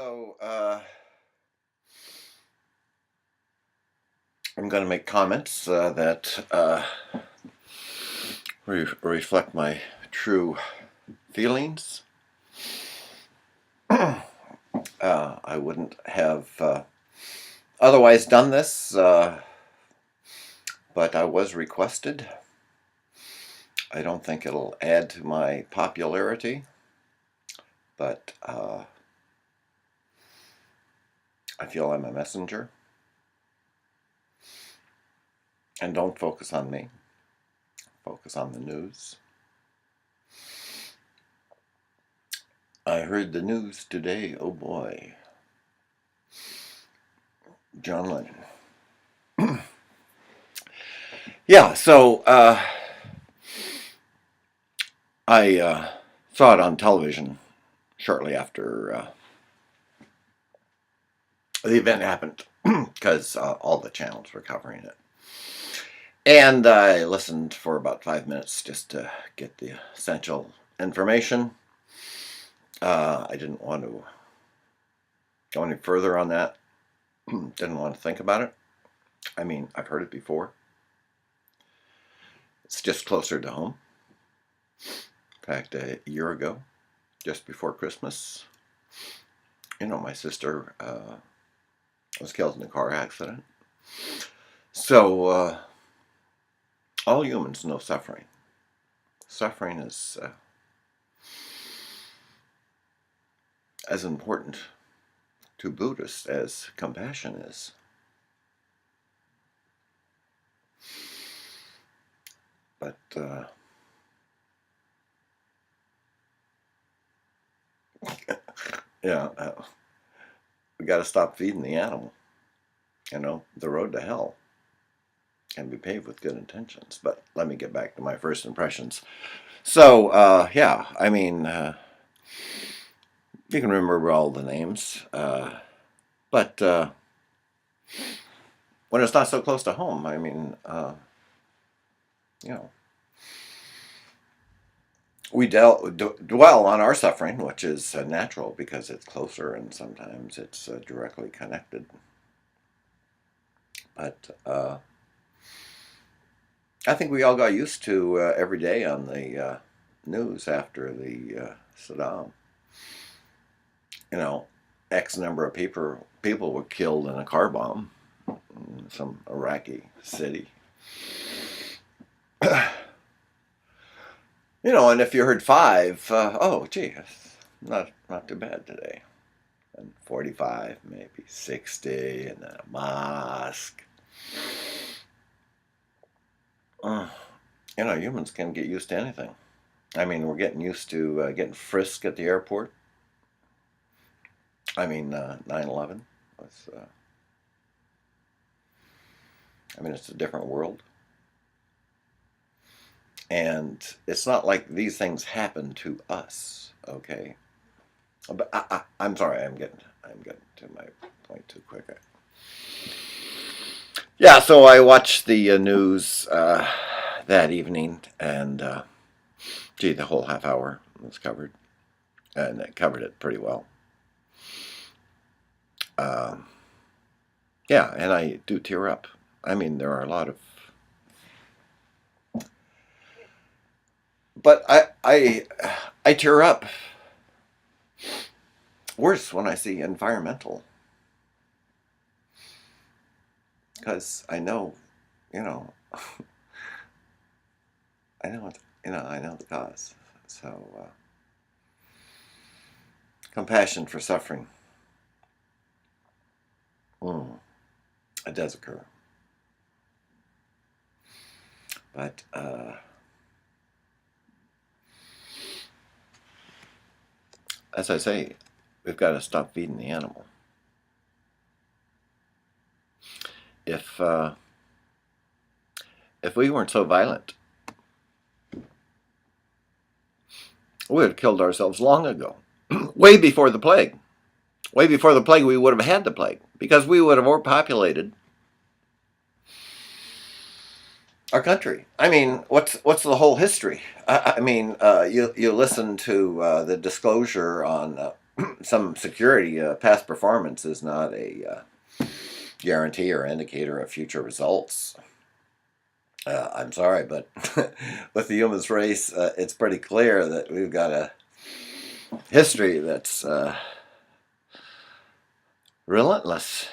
I'm going to make comments that reflect my true feelings. I wouldn't have otherwise done this, but I was requested. I don't think it'll add to my popularity, but I feel I'm a messenger. And don't focus on me. Focus on the news. I heard the news today. Oh boy. John Lennon. Yeah, so I saw it on television shortly after the event happened because all the channels were covering it. And I listened for about 5 minutes just to get the essential information. I didn't want to go any further on that. Didn't want to think about it. I mean, I've heard it before. It's just closer to home. In fact, a year ago, just before Christmas, my sister was killed in a car accident. So, all humans know suffering. Suffering is as important to Buddhists as compassion is. But we got to stop feeding the animal. The road to hell can be paved with good intentions. But let me get back to my first impressions. So, I mean, you can remember all the names, but when it's not so close to home, I mean, we dwell on our suffering, which is natural because it's closer and sometimes it's directly connected. But I think we all got used to every day on the news after the Saddam. X number of people were killed in a car bomb in some Iraqi city. And if you heard 5, oh, gee, not too bad today. And 45, maybe 60, and then a mosque. Humans can get used to anything. I mean, we're getting used to getting frisked at the airport. I mean, 9/11 was, it's a different world. And it's not like these things happen to us, okay? But I'm sorry, I'm getting to my point too quick. Yeah, so I watched the news that evening, and the whole half hour was covered, and it covered it pretty well. Yeah, and I do tear up. I mean, there are a lot of, but I tear up worse when I see environmental, because I know, I know the cause. So compassion for suffering. It does occur. But as I say, we've got to stop feeding the animal. If we weren't so violent, we would have killed ourselves long ago. Way before the plague. Way before the plague, we would have had the plague, because we would have overpopulated our country. I mean, what's the whole history? I mean, you listen to the disclosure on some security. Past performance is not a guarantee or indicator of future results. I'm sorry, but with the human race, it's pretty clear that we've got a history that's relentless,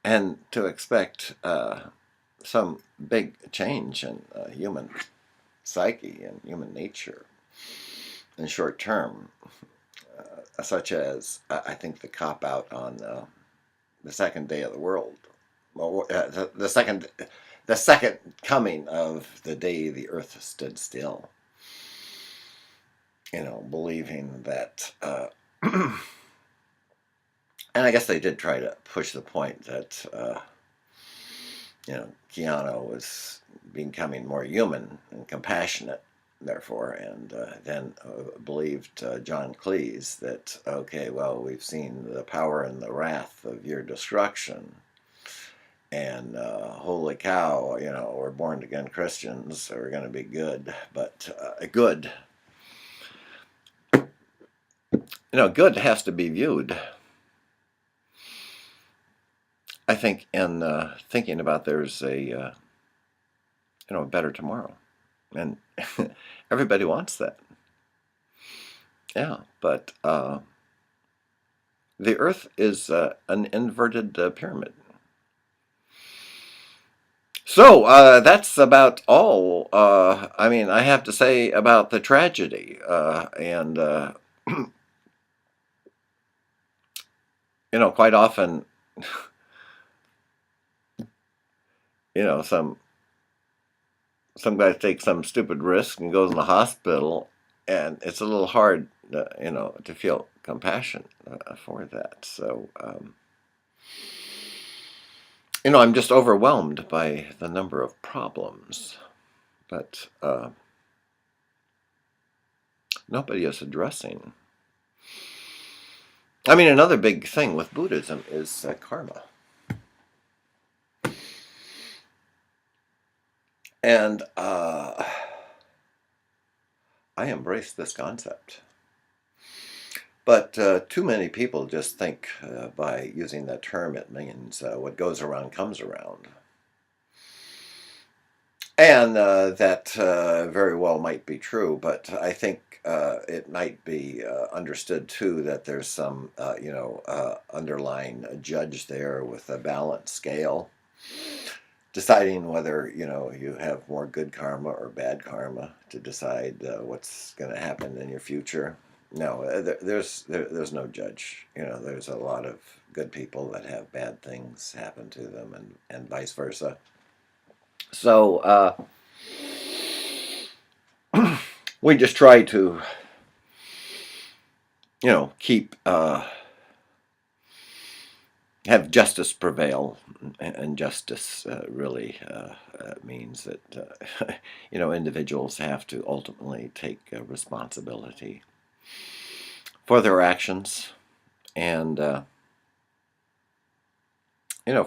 and to expect some big change in human psyche and human nature in short term, such as I think the cop out on the second day of the world, the second coming of the day the earth stood still. Believing that, and I guess they did try to push the point that, Keanu was becoming more human and compassionate, therefore, and then believed John Cleese that, okay, well, we've seen the power and the wrath of your destruction. And holy cow, we're born again Christians, so we're going to be good. But good, good has to be viewed, I think, in thinking about there's a better tomorrow, and everybody wants that. Yeah, but the Earth is an inverted pyramid. So that's about all. I have to say about the tragedy, and quite often, some guy takes some stupid risk and goes in the hospital, and it's a little hard, to feel compassion for that. So, I'm just overwhelmed by the number of problems, but nobody is addressing. Another big thing with Buddhism is karma. And I embrace this concept. But too many people just think by using that term it means what goes around comes around. And that very well might be true, but I think it might be understood too that there's some, underlying judge there with a balanced scale, deciding whether you have more good karma or bad karma to decide what's going to happen in your future. No, there's no judge. There's a lot of good people that have bad things happen to them, and vice versa. So we just try to, keep have justice prevail, and justice really means that individuals have to ultimately take responsibility for their actions, and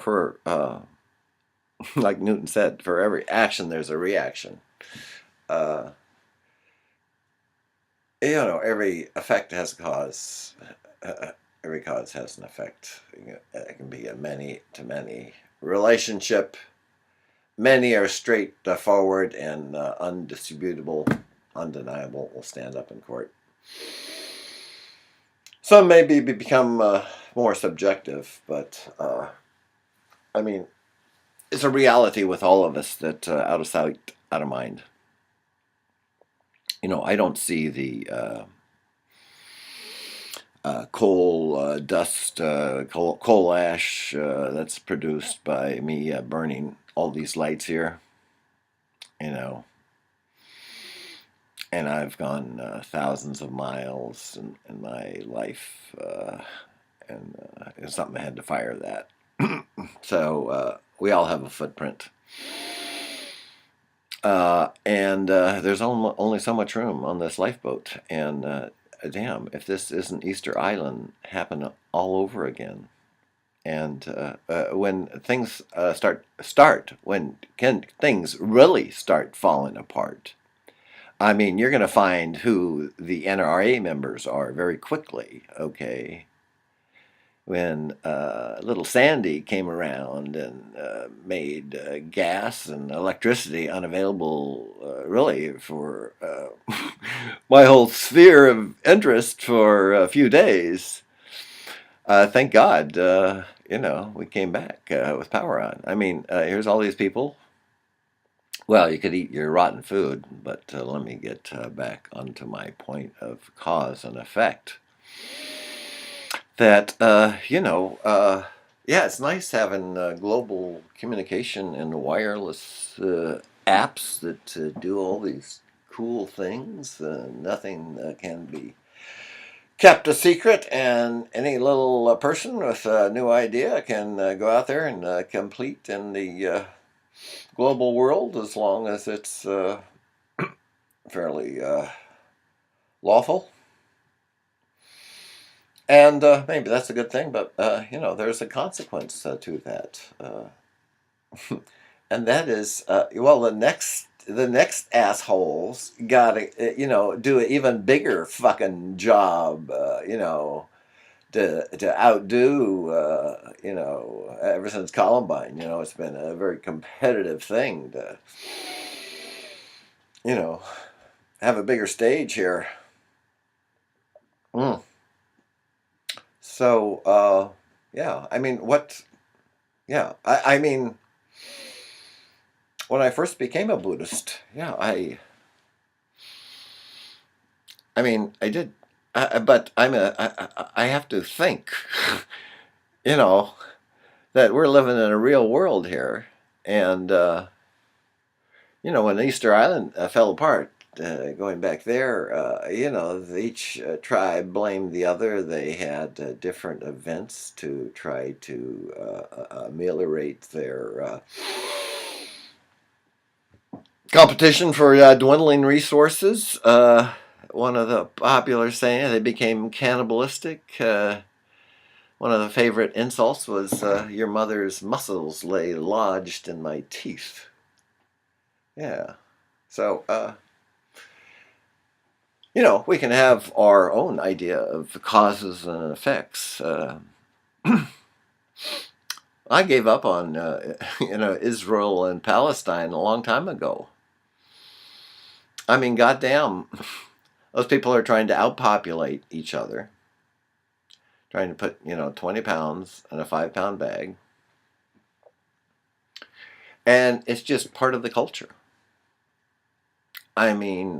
for like Newton said, for every action there's a reaction. Every effect has a cause. Every cause has an effect. It can be a many-to-many relationship. Many are straightforward and undisputable, undeniable, will stand up in court. Some may become more subjective, but it's a reality with all of us that out of sight, out of mind. I don't see the coal dust, coal ash that's produced by me burning all these lights here, and I've gone thousands of miles in my life, and it's something I had to fire that. So we all have a footprint. And there's only so much room on this lifeboat, and damn, if this isn't Easter Island happen all over again. And when things when can things really start falling apart? I mean, you're going to find who the NRA members are very quickly, okay? When little Sandy came around and made gas and electricity unavailable, really, for my whole sphere of interest for a few days. Thank God, we came back with power on. I mean, here's all these people. Well, you could eat your rotten food, but let me get back onto my point of cause and effect. That, yeah, it's nice having global communication and wireless apps that do all these cool things. Nothing can be kept a secret, and any little person with a new idea can go out there and compete in the global world as long as it's fairly lawful. And maybe that's a good thing, but there's a consequence to that, and that is, well, the next assholes gotta do an even bigger fucking job, to outdo, ever since Columbine, it's been a very competitive thing to, have a bigger stage here. Mm. So, yeah, I mean, yeah, I mean, when I first became a Buddhist, yeah, I mean, I did, but I have to think, you know, that we're living in a real world here, and when Easter Island fell apart, going back there, each tribe blamed the other. They had different events to try to ameliorate their competition for dwindling resources. One of the popular sayings, they became cannibalistic. One of the favorite insults was, your mother's muscles lay lodged in my teeth. Yeah. So, we can have our own idea of the causes and effects. I gave up on, Israel and Palestine a long time ago. I mean, goddamn, those people are trying to outpopulate each other, trying to put, 20 pounds in a 5-pound bag. And it's just part of the culture. I mean,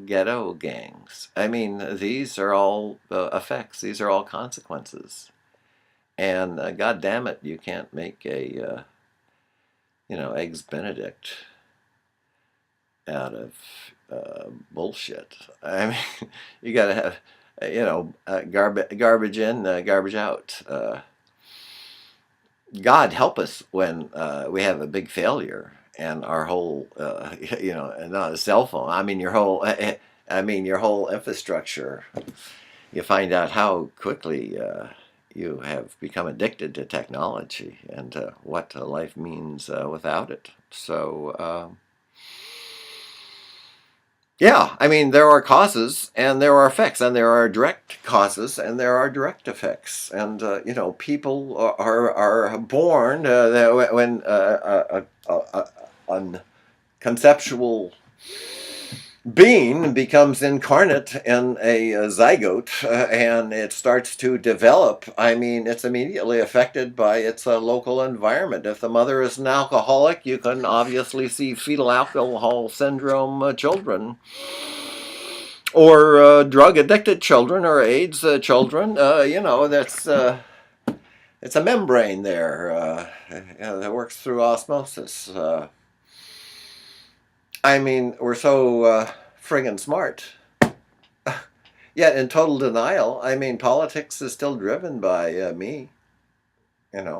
ghetto gangs. I mean, these are all effects. These are all consequences. And God damn it, you can't make a, eggs Benedict out of bullshit. I mean, you got to have, garbage in, garbage out. God help us when we have a big failure and our whole, not a cell phone. I mean, your whole infrastructure. You find out how quickly you have become addicted to technology and what life means without it. So, yeah, I mean, there are causes and there are effects, and there are direct causes and there are direct effects. And, people are born when a conceptual being becomes incarnate in a zygote, and it starts to develop. I mean, it's immediately affected by its local environment. If the mother is an alcoholic, you can obviously see fetal alcohol syndrome children, or drug addicted children, or AIDS children. That's it's a membrane there that works through osmosis. I mean, we're so friggin' smart, yet in total denial. I mean, politics is still driven by me, and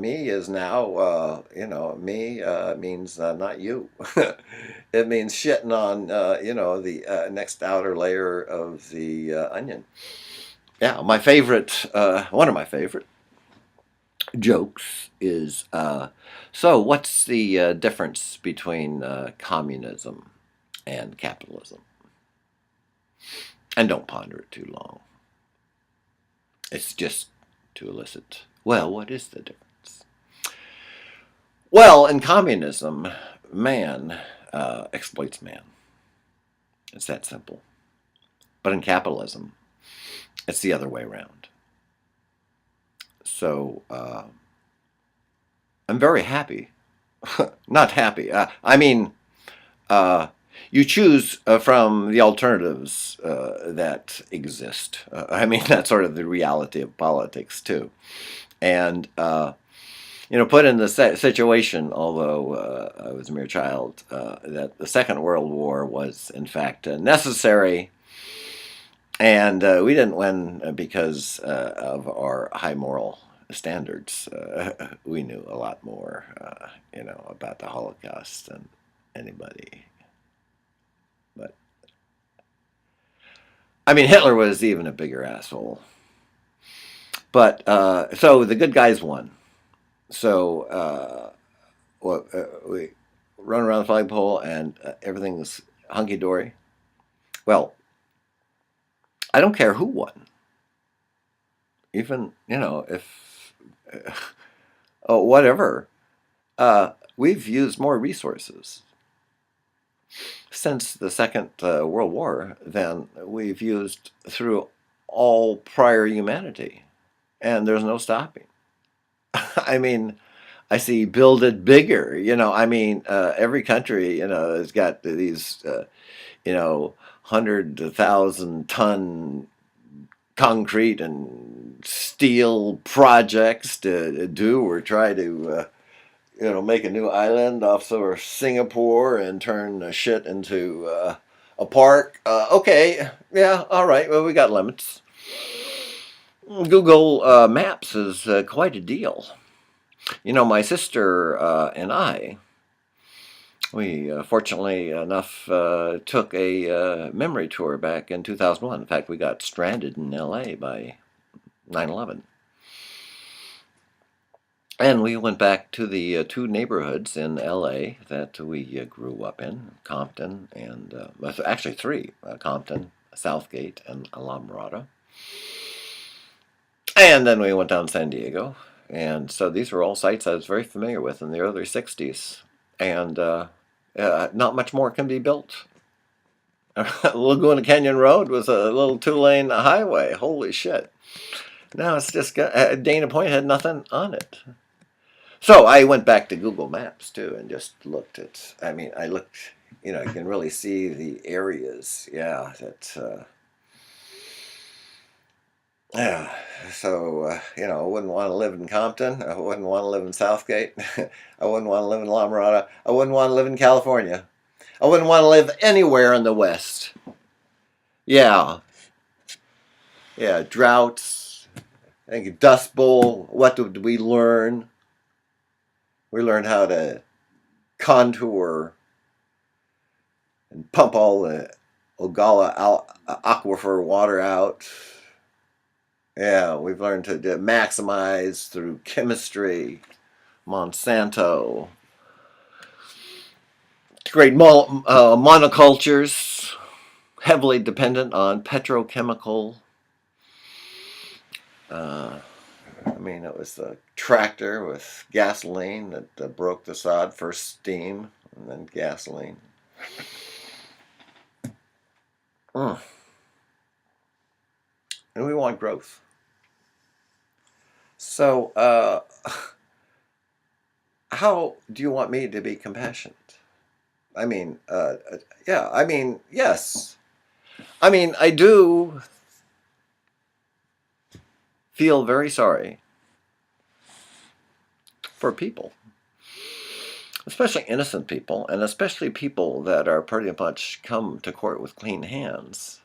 me is now, me means not you. It means shitting on, the next outer layer of the onion. Yeah, my favorite, one of my favorite, jokes is, so what's the difference between communism and capitalism? And don't ponder it too long. It's just to elicit, well, what is the difference? Well, in communism, man exploits man. It's that simple. But in capitalism, it's the other way around. So I'm very happy. Not happy. You choose from the alternatives that exist. That's sort of the reality of politics, too. And, put in the situation, although I was a mere child, that the Second World War was, in fact, necessary. And we didn't win because of our high moral standards. We knew a lot more, about the Holocaust than anybody. But Hitler was even a bigger asshole. But so the good guys won. So we run around the flagpole and everything was hunky dory. Well, I don't care who won. Even, if whatever. We've used more resources since the Second World War than we've used through all prior humanity. And there's no stopping. I see build it bigger. Every country, has got these, 100,000-ton concrete and steel projects to do or try to, make a new island off of Singapore and turn shit into a park. Okay, yeah, all right. Well, we got limits. Google Maps is quite a deal. My sister and I, we fortunately enough took a memory tour back in 2001. In fact, we got stranded in LA by 9/11. And we went back to the two neighborhoods in LA that we grew up in, Compton and, actually three, Compton, Southgate, and La Mirada. And then we went down to San Diego. And so these were all sites I was very familiar with in the early 60s. And not much more can be built. Laguna Canyon Road was a little 2-lane highway. Holy shit. Now it's just Dana Point had nothing on it. So I went back to Google Maps too and just looked at, I looked, you can really see the areas. Yeah, that, yeah. So, I wouldn't want to live in Compton. I wouldn't want to live in Southgate. I wouldn't want to live in La Mirada. I wouldn't want to live in California. I wouldn't want to live anywhere in the West. Yeah. Yeah, droughts. I think Dust Bowl. What did we learn? We learned how to contour and pump all the Ogalla aquifer water out. Yeah, we've learned to maximize through chemistry, Monsanto, great monocultures, heavily dependent on petrochemical. It was the tractor with gasoline that broke the sod. First steam, and then gasoline. And we want growth. So, how do you want me to be compassionate? Yes. I do feel very sorry for people, especially innocent people, and especially people that are pretty much come to court with clean hands,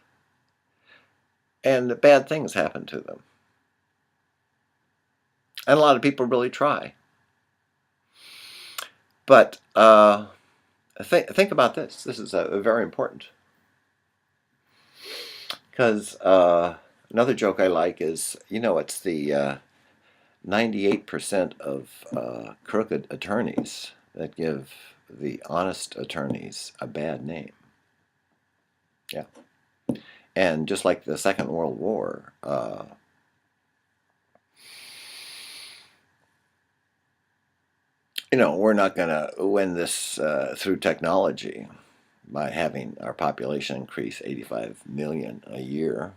and bad things happen to them. And a lot of people really try. But think about this. This is very important. Because another joke I like is, it's the 98% of crooked attorneys that give the honest attorneys a bad name. Yeah. And just like the Second World War, we're not going to win this through technology by having our population increase 85 million a year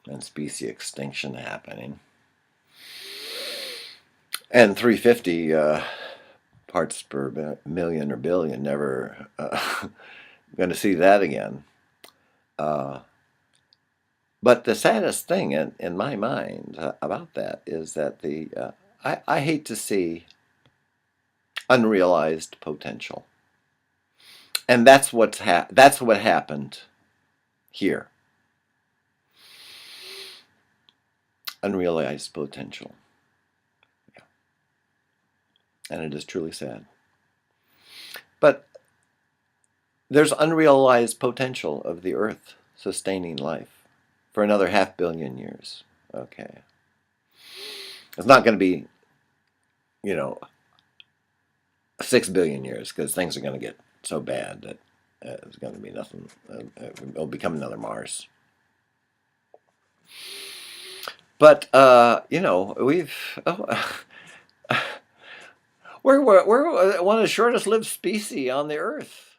and species extinction happening. And 350 parts per million or billion, never going to see that again. But the saddest thing in my mind about that is that I hate to see unrealized potential, and that's what happened here. Unrealized potential, yeah. And it is truly sad. But there's unrealized potential of the Earth sustaining life for another 500 million years. Okay, it's not going to be, 6 billion years, because things are going to get so bad that it's going to be nothing. It'll become another Mars. But we're one of the shortest lived species on the Earth.